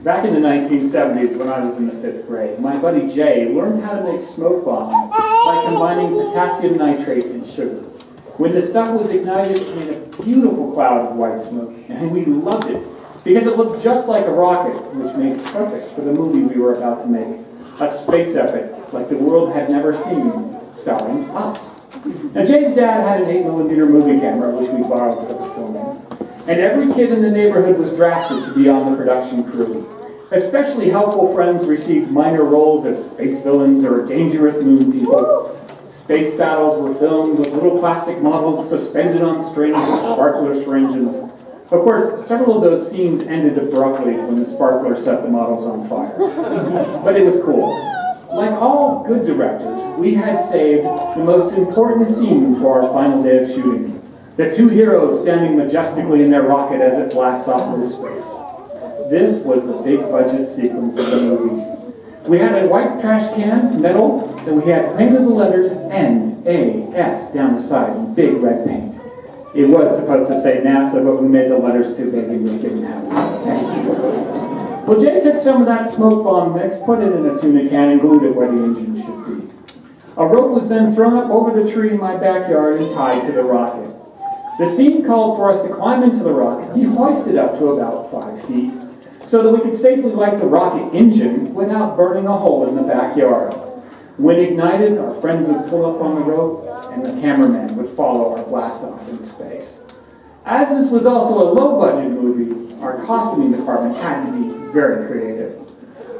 Back in the 1970s, when I was in the 5th grade, my buddy Jay learned how to make smoke bombs by combining potassium nitrate and sugar. When the stuff was ignited, it made a beautiful cloud of white smoke, and we loved it because it looked just like a rocket, which made it perfect for the movie we were about to make, a space epic like the world had never seen, starring us. Now, Jay's dad had an 8mm movie camera, which we borrowed for the filming, and every kid in the neighborhood was drafted to be on the production crew. Especially helpful friends received minor roles as space villains or dangerous moon people. Space battles were filmed with little plastic models suspended on strings with sparkler syringes. Of course, several of those scenes ended abruptly when the sparkler set the models on fire. But it was cool. Like all good directors, we had saved the most important scene for our final day of shooting. The two heroes standing majestically in their rocket as it blasts off into space. This was the big budget sequence of the movie. We had a white trash can, metal, and we had painted the letters N-A-S down the side in big red paint. It was supposed to say NASA, but we made the letters too big and we didn't have it. Well, Jay took some of that smoke bomb mix, put it in a tuna can, and glued it where the engine should be. A rope was then thrown up over the tree in my backyard and tied to the rocket. The scene called for us to climb into the rocket and hoist it up to about 5 feet so that we could safely light the rocket engine without burning a hole in the backyard. When ignited, our friends would pull up on the rope and the cameraman would follow our blast off into space. As this was also a low-budget movie, our costuming department had to be very creative.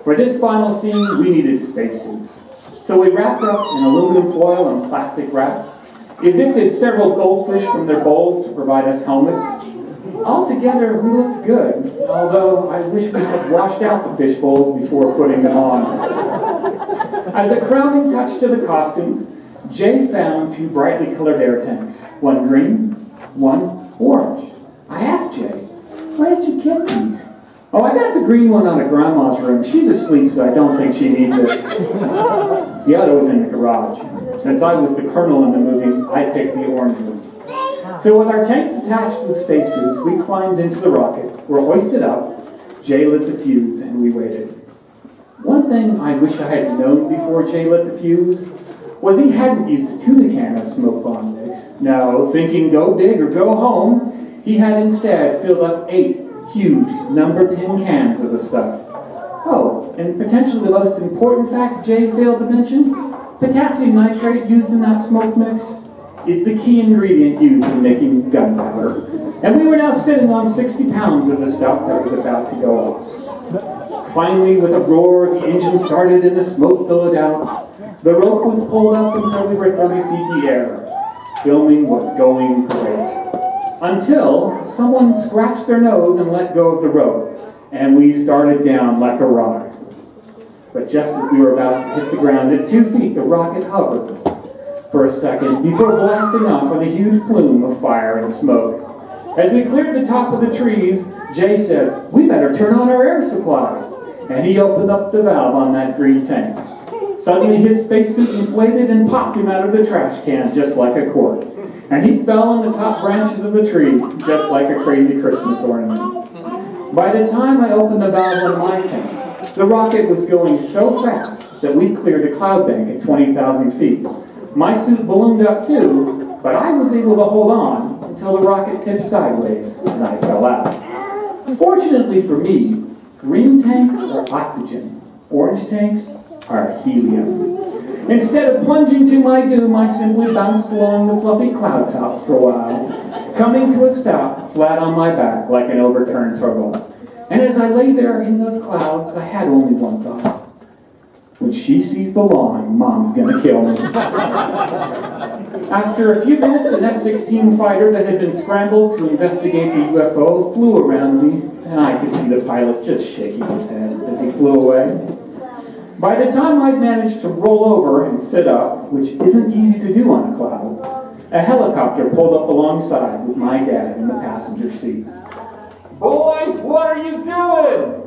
For this final scene, we needed spacesuits. So we wrapped up in aluminum foil and plastic wrap, evicted several goldfish from their bowls to provide us helmets. Altogether, we looked good, although I wish we had washed out the fish bowls before putting them on. As a crowning touch to the costumes, Jay found 2 brightly colored air tanks, one green, one orange. I asked Jay, where did you get these? Oh, I got the green one out of Grandma's room. She's asleep, so I don't think she needs it. The other was in the garage. Since I was the colonel in the movie, I picked the orange one. So with our tanks attached to the spacesuits, we climbed into the rocket, were hoisted up, Jay lit the fuse, and we waited. One thing I wish I had known before Jay lit the fuse was he hadn't used a tuna can as smoke bomb mix. No, thinking go big or go home, he had instead filled up 8 huge number 10 cans of the stuff. Oh, and potentially the most important fact Jay failed to mention, potassium nitrate used in that smoke mix is the key ingredient used in making gunpowder. And we were now sitting on 60 pounds of the stuff that was about to go off. Finally, with a roar, the engine started and the smoke billowed out. The rope was pulled up until we were 30 feet in the air. Filming was going great. Until someone scratched their nose and let go of the rope, and we started down like a rocket. But just as we were about to hit the ground at 2 feet, the rocket hovered for a second before blasting off in a huge plume of fire and smoke. As we cleared the top of the trees, Jay said, we better turn on our air supplies. And he opened up the valve on that green tank. Suddenly his spacesuit inflated and popped him out of the trash can just like a cork. And he fell on the top branches of the tree just like a crazy Christmas ornament. By the time I opened the valve on my tank, the rocket was going so fast that we cleared a cloud bank at 20,000 feet. My suit ballooned up too, but I was able to hold on until the rocket tipped sideways and I fell out. Fortunately for me, green tanks are oxygen, orange tanks are helium. Instead of plunging to my doom, I simply bounced along the fluffy cloud tops for a while, coming to a stop flat on my back like an overturned turtle. And as I lay there in those clouds, I had only one thought. When she sees the lawn, Mom's gonna kill me. After a few minutes, an F-16 fighter that had been scrambled to investigate the UFO flew around me, and I could see the pilot just shaking his head as he flew away. By the time I'd managed to roll over and sit up, which isn't easy to do on a cloud, a helicopter pulled up alongside with my dad in the passenger seat. Boy, what are you doing?